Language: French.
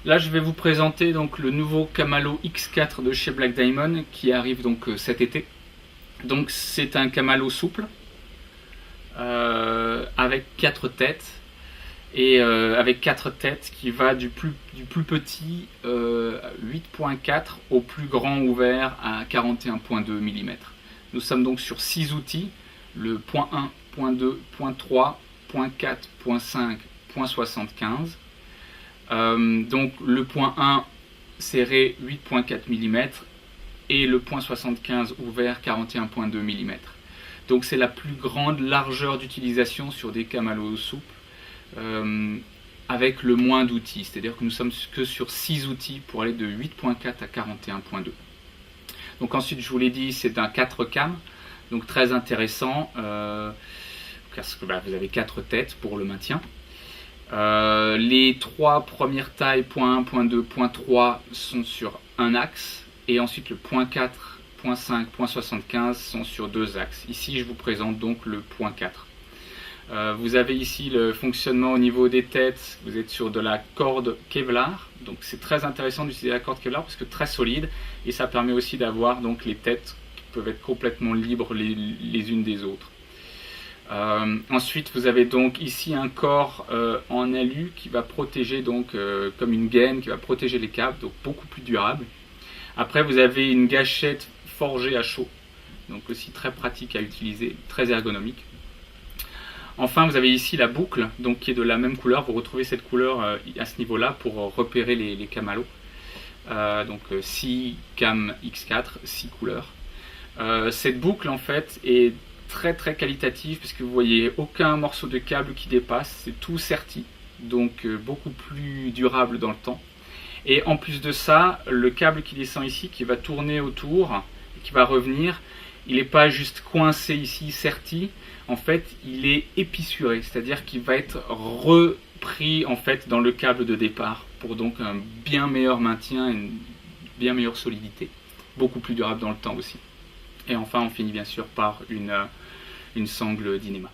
Là, je vais vous présenter donc le nouveau Camalo X4 de chez Black Diamond qui arrive donc cet été. Donc c'est un Camalo souple avec 4 têtes et avec 4 têtes qui va du plus petit 8.4 au plus grand ouvert à 41.2 mm. Nous sommes donc sur 6 outils, le point 1, point 2, point 3, point 4, point 5, point 75. Donc le point 1 serré 8.4 mm et le point 75 ouvert 41.2 mm. Donc c'est la plus grande largeur d'utilisation sur des camalos souples avec le moins d'outils, c'est-à-dire que nous sommes que sur 6 outils pour aller de 8.4 à 41.2. Donc ensuite, je vous l'ai dit, c'est un 4 cam, donc très intéressant parce que vous avez 4 têtes pour le maintien. Les 3 premières tailles, point 1, point 2, point 3 sont sur un axe et ensuite le point 4, point 5, point 75 sont sur 2 axes. Ici je vous présente donc le point 4. Vous avez ici le fonctionnement au niveau des têtes, vous êtes sur de la corde Kevlar, donc c'est très intéressant d'utiliser la corde Kevlar parce que très solide et ça permet aussi d'avoir donc les têtes qui peuvent être complètement libres les unes des autres. Ensuite vous avez donc ici un corps en alu qui va protéger donc comme une gaine qui va protéger les câbles, donc beaucoup plus durable. Après vous avez une gâchette forgée à chaud, donc aussi très pratique à utiliser, très ergonomique. Enfin vous avez ici la boucle donc qui est de la même couleur, vous retrouvez cette couleur à ce niveau là pour repérer les camalos. Donc 6 cam X4, 6 couleurs. Cette boucle en fait est très qualitative puisque vous voyez aucun morceau de câble qui dépasse, c'est tout serti, donc beaucoup plus durable dans le temps. Et en plus de ça, le câble qui descend ici, qui va tourner autour, qui va revenir, il n'est pas juste coincé ici, serti, en fait il est épissuré, c'est-à-dire qu'il va être repris en fait dans le câble de départ pour donc un bien meilleur maintien et une bien meilleure solidité, beaucoup plus durable dans le temps aussi. Et enfin on finit bien sûr par une sangle Dynéma.